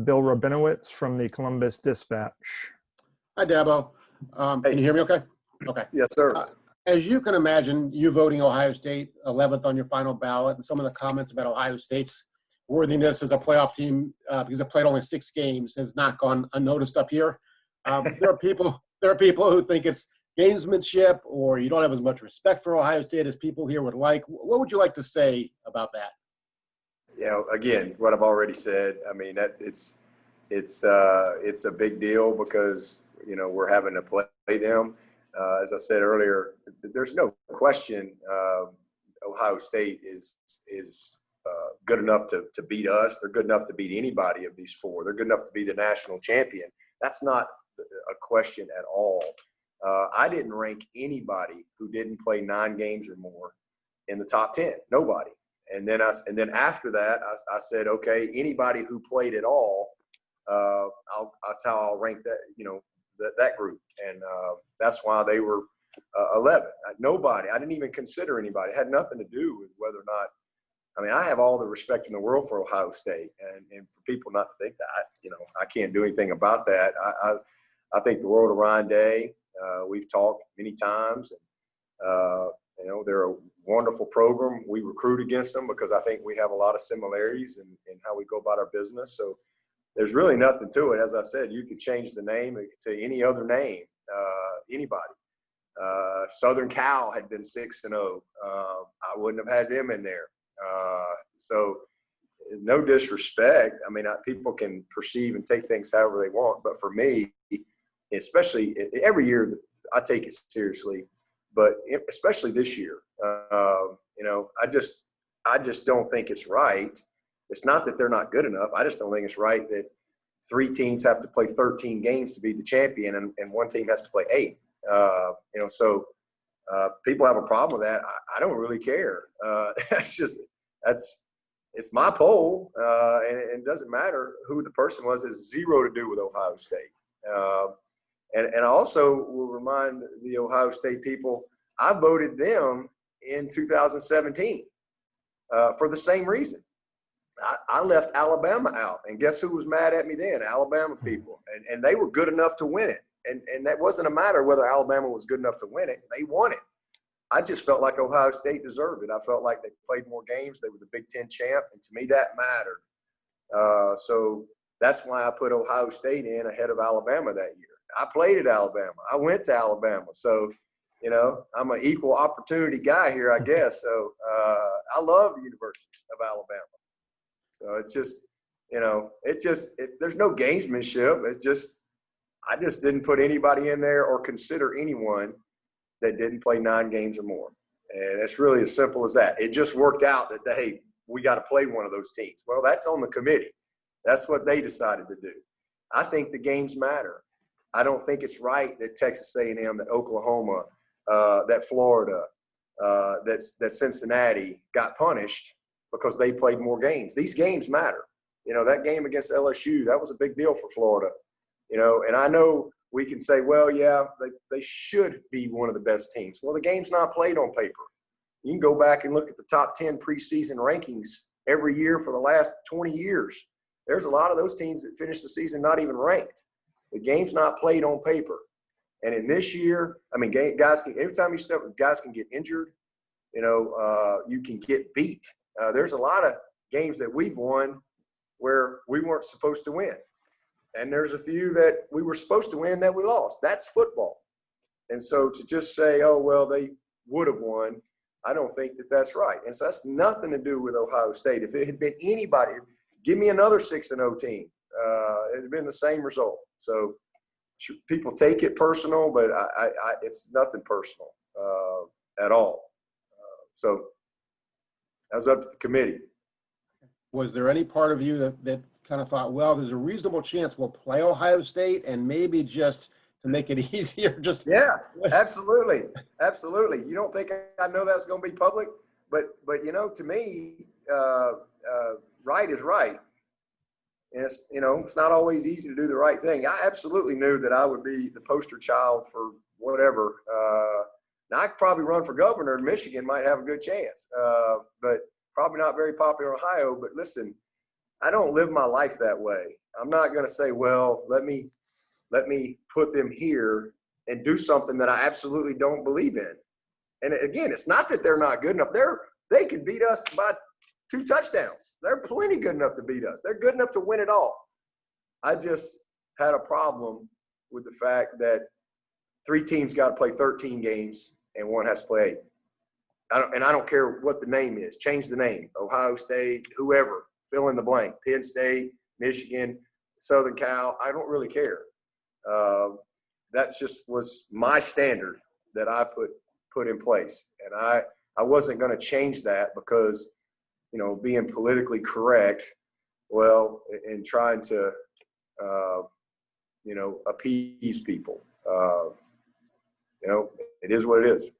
Bill Rabinowitz from the Columbus Dispatch. Hi, Dabo. Hey. Can you hear me okay? Okay. Yes, sir. As you can imagine, you voting Ohio State 11th on your final ballot, and some of the comments about Ohio State's worthiness as a playoff team because it played only 6 games has not gone unnoticed up here. There are people who think it's gamesmanship, or you don't have as much respect for Ohio State as people here would like. What would you like to say about that? Yeah, again, what I've already said. I mean, that it's a big deal because we're having to play them. As I said earlier, there's no question Ohio State is good enough to beat us. They're good enough to beat anybody of these 4. They're good enough to be the national champion. That's not a question at all. I didn't rank anybody who didn't play 9 games or more in the top 10. Nobody. And then after that, I said, okay, anybody who played at all, that's how I'll rank that. That group, and that's why they were 11. Nobody. I didn't even consider anybody. It had nothing to do with whether or not. I mean, I have all the respect in the world for Ohio State, and for people not to think that, I can't do anything about that. I think the world of Ryan Day. We've talked many times, and they're a wonderful program. We recruit against them because I think we have a lot of similarities in how we go about our business. So there's really nothing to it. As I said, you could change the name to any other name, anybody. Southern Cal had been 6-0. I wouldn't have had them in there. So no disrespect. I mean, people can perceive and take things however they want. But for me, especially every year, I take it seriously. But especially this year, I just don't think it's right. It's not that they're not good enough. I just don't think it's right that 3 teams have to play 13 games to be the champion and 1 team has to play 8. So people have a problem with that. I don't really care. It's my poll, and it doesn't matter who the person was. It's 0 to do with Ohio State. And I also will remind the Ohio State people, I voted them in 2017 for the same reason. I left Alabama out, and guess who was mad at me then? Alabama people, and they were good enough to win it, and that wasn't a matter whether Alabama was good enough to win it. They won it. I just felt like Ohio State deserved it. I felt like they played more games. They were the Big Ten champ, and to me that mattered. So that's why I put Ohio State in ahead of Alabama that year. I played at Alabama. I went to Alabama, so I'm an equal opportunity guy here, I guess. So I love the University of Alabama. So it's just, there's no gamesmanship. I just didn't put anybody in there or consider anyone that didn't play 9 games or more. And it's really as simple as that. It just worked out that, hey, we got to play one of those teams. Well, that's on the committee. That's what they decided to do. I think the games matter. I don't think it's right that Texas A&M, that Oklahoma, that Florida, that Cincinnati got punished because they played more games. These games matter. That game against LSU, that was a big deal for Florida. And I know we can say, well, yeah, they should be one of the best teams. Well, the game's not played on paper. You can go back and look at the top 10 preseason rankings every year for the last 20 years. There's a lot of those teams that finish the season not even ranked. The game's not played on paper. And in this year, I mean, guys can, every time you step, guys can get injured. You can get beat. There's a lot of games that we've won where we weren't supposed to win. And there's a few that we were supposed to win that we lost. That's football. And so to just say, oh, well, they would have won, I don't think that that's right. And so that's nothing to do with Ohio State. If it had been anybody, give me another 6-0 team. It had been the same result. So people take it personal, but it's nothing personal at all. So that was up to the committee. Was there any part of you that kind of thought, well, there's a reasonable chance we'll play Ohio State and maybe just to make it easier? Yeah, absolutely. Absolutely. You don't think I know that's going to be public? But to me, right is right. And it's not always easy to do the right thing. I absolutely knew that I would be the poster child for whatever. Now, I could probably run for governor in Michigan, might have a good chance, but probably not very popular in Ohio. But listen, I don't live my life that way. I'm not going to say, well, let me put them here and do something that I absolutely don't believe in. And again, it's not that they're not good enough. They could beat us by 2 touchdowns. They're plenty good enough to beat us. They're good enough to win it all. I just had a problem with the fact that 3 teams got to play 13 games and 1 has to play 8. I don't care what the name is. Change the name. Ohio State, whoever, fill in the blank. Penn State, Michigan, Southern Cal. I don't really care. That just was my standard that I put in place. And I wasn't going to change that because, being politically correct, and trying to, appease people. It is what it is.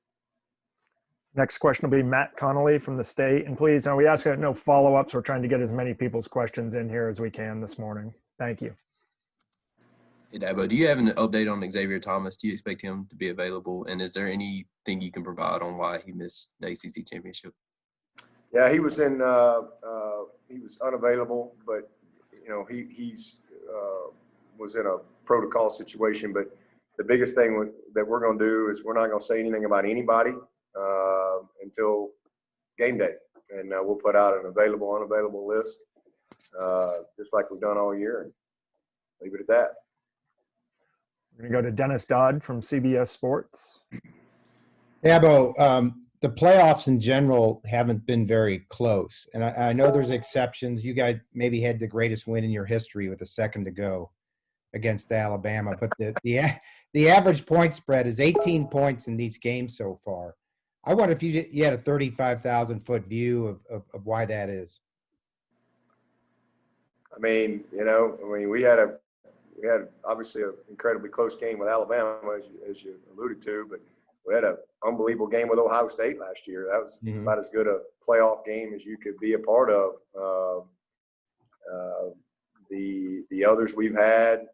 Next question will be Matt Connolly from the state. And please, we ask no follow-ups. We're trying to get as many people's questions in here as we can this morning. Thank you. Hey, Dabo, do you have an update on Xavier Thomas? Do you expect him to be available? And is there anything you can provide on why he missed the ACC championship? Yeah, he was he was unavailable, but he's was in a protocol situation. But the biggest thing that we're going to do is we're not going to say anything about anybody until game day, and we'll put out an available, unavailable list, just like we've done all year, and leave it at that. We're going to go to Dennis Dodd from CBS Sports. Dabo, the playoffs in general haven't been very close. And I know there's exceptions. You guys maybe had the greatest win in your history with a second to go against Alabama. But the average point spread is 18 points in these games so far. I wonder if you had a 35,000-foot view of why that is. We had obviously an incredibly close game with Alabama, as you alluded to, but we had an unbelievable game with Ohio State last year. That was about as good a playoff game as you could be a part of. The others we've had,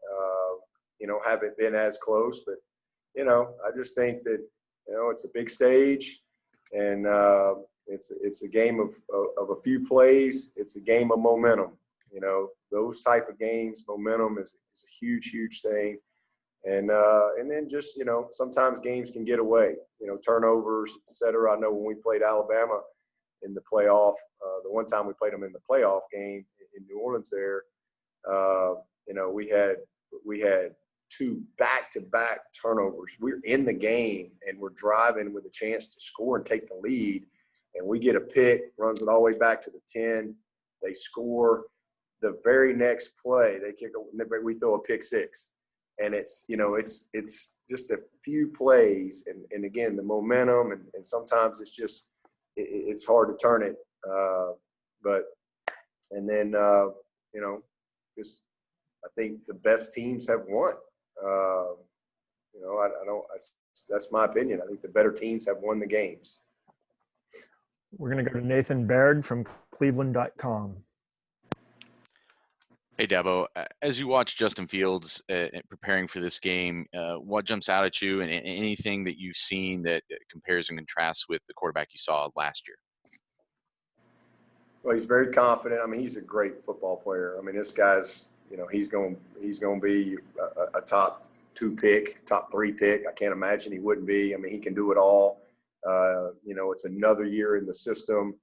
haven't been as close, but I just think that it's a big stage, and it's a game of a few plays. It's a game of momentum. Those type of games, momentum is a huge, huge thing. And then just, sometimes games can get away, turnovers, et cetera. I know when we played Alabama in the playoff, the one time we played them in the playoff game in New Orleans there, we had 2 back-to-back turnovers. We're in the game and we're driving with a chance to score and take the lead. And we get a pick, runs it all the way back to the 10. They score. The very next play, we throw a pick 6. And it's just a few plays. And again, the momentum, and sometimes it's just, it's hard to turn it. I think the best teams have won. That's my opinion. I think the better teams have won the games. We're going to go to Nathan Berg from cleveland.com. Hey, Dabo, as you watch Justin Fields preparing for this game, what jumps out at you, and anything that you've seen that compares and contrasts with the quarterback you saw last year? Well, he's very confident. He's a great football player. This guy's, he's going to be a top 2 pick, top 3 pick. I can't imagine he wouldn't be. He can do it all. It's another year in the system,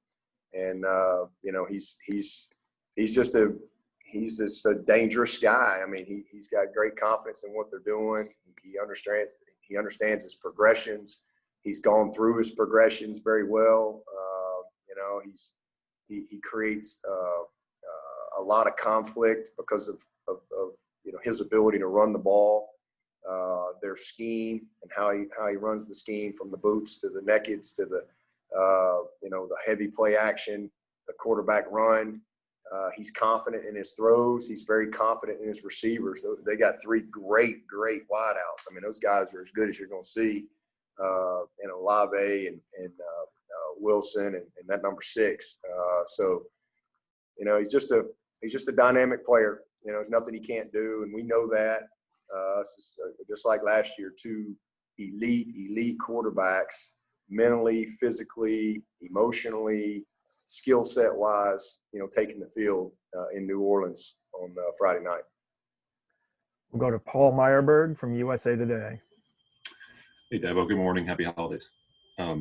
and he's just a dangerous guy. He's got great confidence in what they're doing. He understands his progressions. He's gone through his progressions very well. He creates a lot of conflict because of his ability to run the ball, their scheme, and how he runs the scheme from the boots to the nakeds to the heavy play action, the quarterback run. He's confident in his throws. He's very confident in his receivers. They got 3 great wideouts. Those guys are as good as you're going to see. Olave and Wilson and that number 6. He's just a dynamic player. There's nothing he can't do, and we know that. Just like last year, 2 elite quarterbacks, mentally, physically, emotionally, skill set wise, taking the field in New Orleans on Friday night. We'll go to Paul Meyerberg from USA Today. Hey, Dabo. Good morning. Happy holidays. Uh,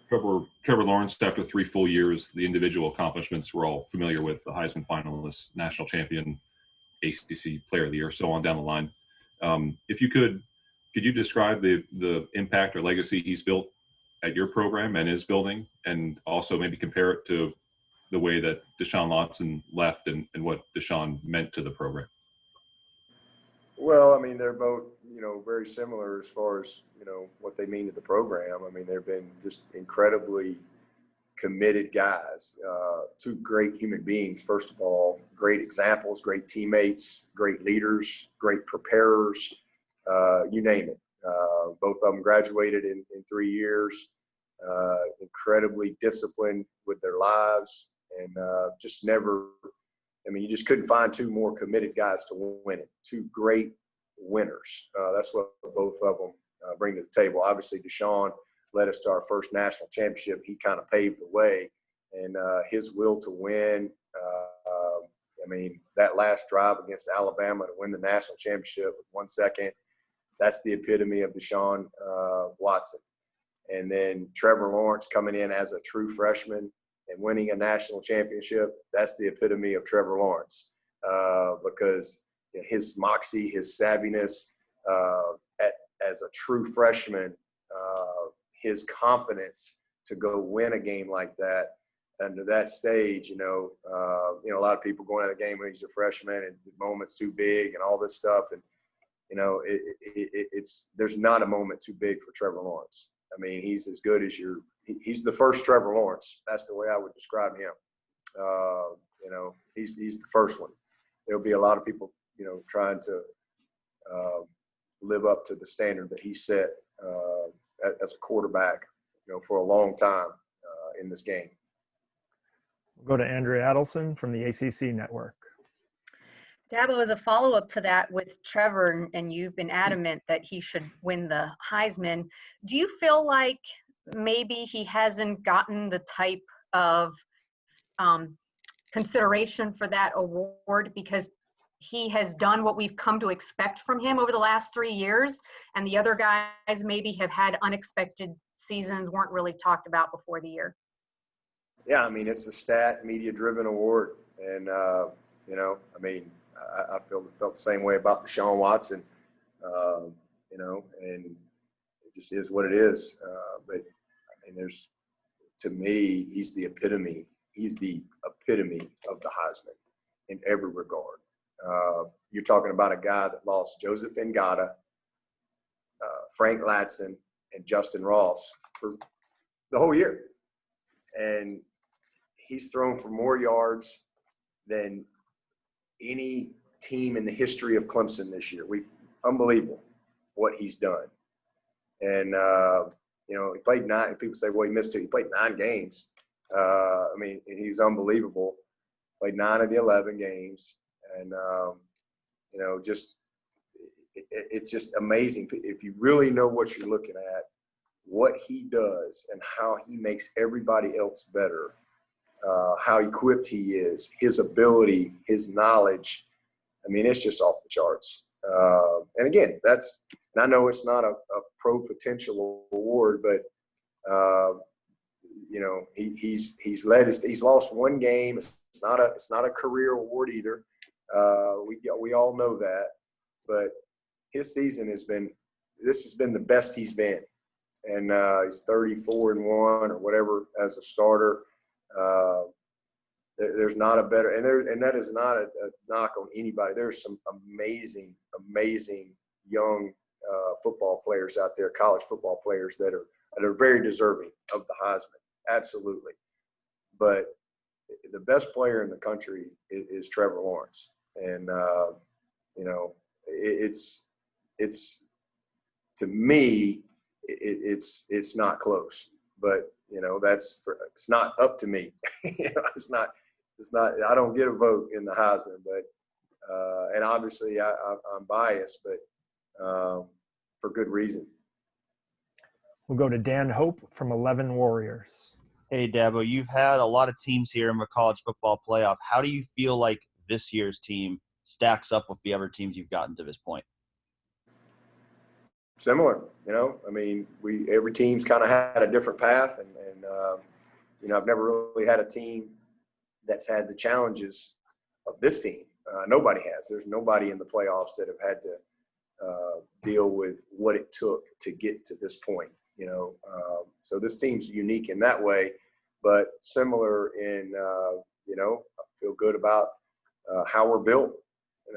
Trevor Lawrence, after 3 full years, the individual accomplishments we're all familiar with, the Heisman finalist, national champion, ACC Player of the Year, so on down the line. If you could you describe the impact or legacy he's built at your program and is building, and also maybe compare it to the way that Deshaun Watson left and what Deshaun meant to the program? Well, I mean, they're both, very similar as far as, what they mean to the program. I mean, they've been just incredibly committed guys, 2 great human beings, first of all, great examples, great teammates, great leaders, great preparers, you name it. Both of them graduated in 3 years, incredibly disciplined with their lives, and just never – you just couldn't find 2 more committed guys to win it. 2 great winners. That's what both of them bring to the table. Obviously, Deshaun led us to our first national championship. He kind of paved the way, and his will to win. That last drive against Alabama to win the national championship with 1 second, that's the epitome of Deshaun Watson. And then Trevor Lawrence coming in as a true freshman and winning a national championship, that's the epitome of Trevor Lawrence, because his moxie, his savviness as a true freshman, his confidence to go win a game like that under that stage, a lot of people going to the game when he's a freshman and the moment's too big and all this stuff. And, there's not a moment too big for Trevor Lawrence. He's as good as he's the first Trevor Lawrence. That's the way I would describe him. He's the first one. There'll be a lot of people, trying to live up to the standard that he set as a quarterback, for a long time in this game. We'll go to Andrea Adelson from the ACC Network. Dabo, as a follow-up to that with Trevor, and you've been adamant that he should win the Heisman, do you feel like maybe he hasn't gotten the type of consideration for that award because he has done what we've come to expect from him over the last 3 years, and the other guys maybe have had unexpected seasons, weren't really talked about before the year? Yeah, it's a stat media-driven award, and I felt the same way about Deshaun Watson, and it just is what it is. But to me, he's the epitome. He's the epitome of the Heisman in every regard. You're talking about a guy that lost Joseph Ngata, Frank Ladson, and Justin Ross for the whole year. And he's thrown for more yards than any team in the history of Clemson this year. Unbelievable what he's done. And, he played 9. People say, well, he missed 2. He played 9 games. And he was unbelievable. Played 9 of the 11 games. And, it's just amazing. If you really know what you're looking at, what he does and how he makes everybody else better, how equipped he is, his ability, his knowledge, it's just off the charts. And again, and I know it's not a pro potential award, but he's lost 1 game. It's not a career award either. We all know that, but his season has been the best he's been, and he's 34-1 or whatever as a starter. There's not a better, and that is not a knock on anybody. There's some amazing young football players out there, college football players that are very deserving of the Heisman, absolutely. But the best player in the country is Trevor Lawrence, and it's to me it's not close, but it's not up to me. It's not. I don't get a vote in the Heisman, but and obviously I'm biased, but for good reason. We'll go to Dan Hope from 11 Warriors. Hey, Dabo, you've had a lot of teams here in the college football playoff. How do you feel like this year's team stacks up with the other teams you've gotten to this point? Similar, I mean, every team's kind of had a different path, and I've never really had a team that's had the challenges of this team. Nobody has. There's nobody in the playoffs that have had to deal with what it took to get to this point. So this team's unique in that way, but similar in I feel good about how we're built.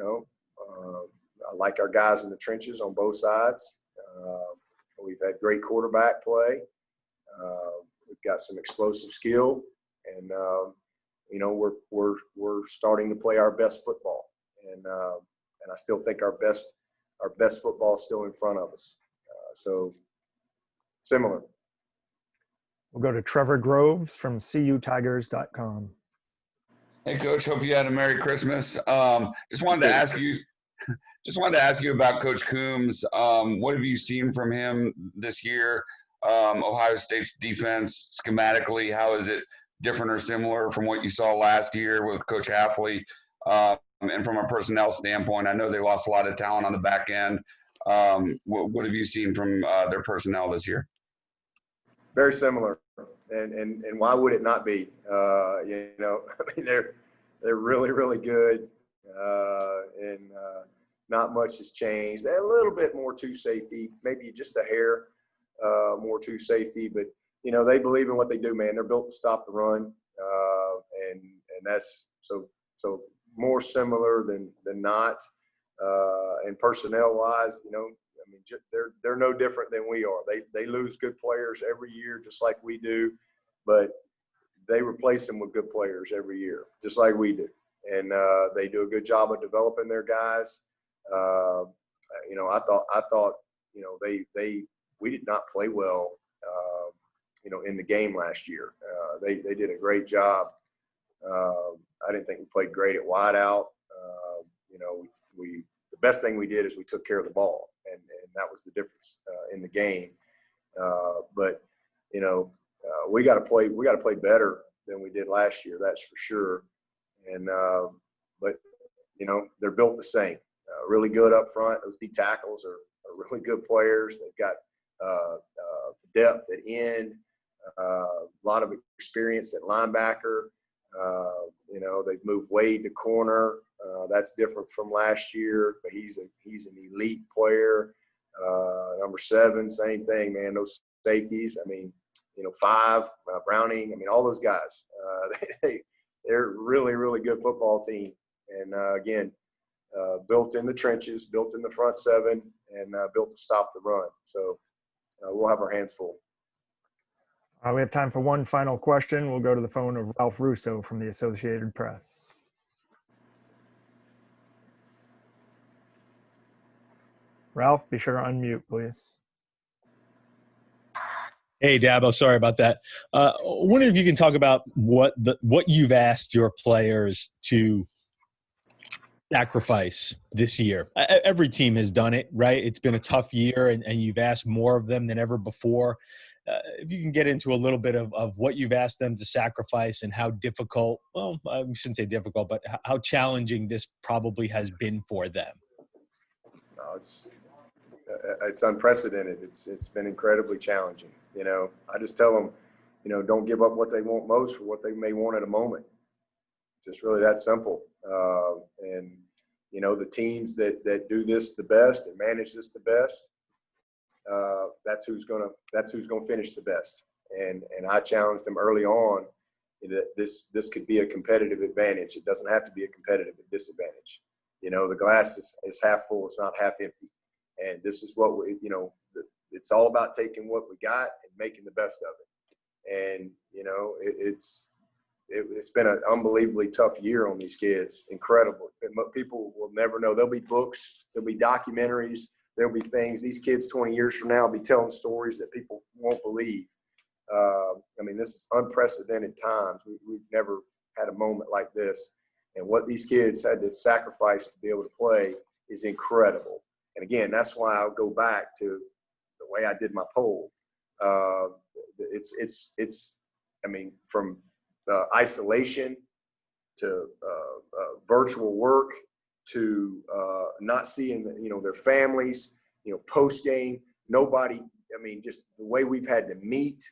I like our guys in the trenches on both sides. We've had great quarterback play. We've got some explosive skill, and we're starting to play our best football, and I still think our best football is still in front of us. So similar. We'll go to Trevor Groves from cutigers.com. Hey, Coach. Hope you had a Merry Christmas. Just wanted to ask you about Coach Coombs. What have you seen from him this year? Ohio State's defense schematically, how is it different or similar from what you saw last year with Coach Hafley? And from a personnel standpoint, I know they lost a lot of talent on the back end. What have you seen from their personnel this year? Very similar, and why would it not be? I mean, they're really, really good, and not much has changed. They're a little bit more to safety, maybe just a hair more to safety, but they believe in what they do, man. They're built to stop the run, and that's so more similar than not. And personnel wise, I mean, they're no different than we are. They lose good players every year, just like we do, but they replace them with good players every year, just like we do. And they do a good job of developing their guys. I thought we did not play well, in the game last year. They did a great job. I didn't think we played great at wideout. The best thing we did is we took care of the ball, and that was the difference in the game. But we got to play better than we did last year. That's for sure. And but they're built the same. Really good up front. Those D tackles are really good players. They've got depth at end. A lot of experience at linebacker. They've moved Wade to corner. That's different from last year, but he's an elite player. Number 7, same thing, man. Those safeties. I mean, 5 Browning. I mean, all those guys. They're really, really good football team. And again, built in the trenches, built in the front 7, and built to stop the run. So we'll have our hands full. We have time for one final question. We'll go to the phone of Ralph Russo from the Associated Press. Ralph, be sure to unmute, please. Hey, Dabo, sorry about that. I wonder if you can talk about what you've asked your players to sacrifice this year. Every team has done it, right? It's been a tough year, and you've asked more of them than ever before. If you can get into a little bit of what you've asked them to sacrifice and how difficult, well, I shouldn't say difficult, but how challenging this probably has been for them. No, it's unprecedented. It's been incredibly challenging. I just tell them, don't give up what they want most for what they may want at a moment. Just really that simple. And the teams that do this the best and manage this the best, that's who's gonna finish the best. And I challenged them early on that this could be a competitive advantage. It doesn't have to be a competitive disadvantage. The glass is half full. It's not half empty. And this is what it's all about taking what we got and making the best of it. And it's been an unbelievably tough year on these kids. Incredible. People will never know. There'll be books. There'll be documentaries. There'll be things. These kids 20 years from now will be telling stories that people won't believe. This is unprecedented times. We've never had a moment like this. And what these kids had to sacrifice to be able to play is incredible. And again, that's why I'll go back to the way I did my poll. It's I mean, from isolation to virtual work to not seeing, their families, post game, nobody, I mean, just the way we've had to meet,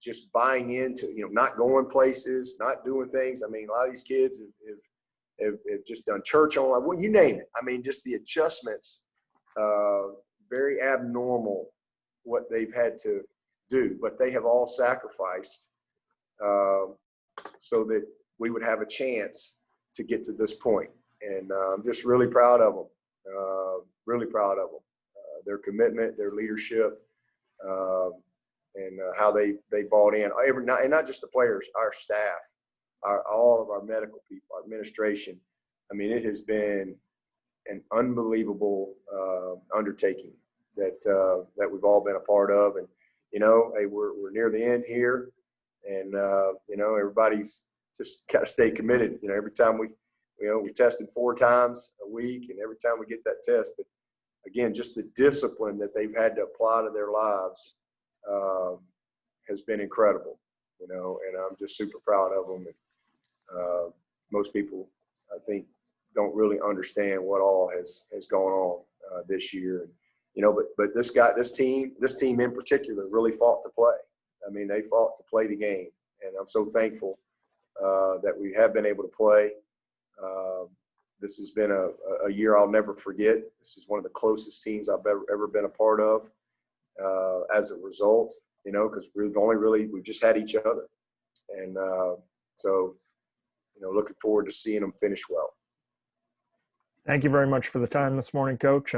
just buying into, not going places, not doing things. I mean, a lot of these kids have just done church online, well, you name it. I mean, just the adjustments, very abnormal what they've had to do, but they have all sacrificed so that we would have a chance to get to this point. And I'm just really proud of them, really proud of them. Their commitment, their leadership, and how they bought in. And not just the players, our staff, all of our medical people, our administration. I mean, it has been an unbelievable undertaking that we've all been a part of. And, hey, we're near the end here. And, everybody's just got to stay committed. Every time we tested 4 times a week, and every time we get that test. But, again, just the discipline that they've had to apply to their lives has been incredible, and I'm just super proud of them. And most people, I think, don't really understand what all has gone on this year. But this team in particular really fought to play. I mean, they fought to play the game, and I'm so thankful that we have been able to play. This has been a year I'll never forget. This is one of the closest teams I've ever been a part of. As a result, because we've just had each other, and so looking forward to seeing them finish well. Thank you very much for the time this morning, Coach.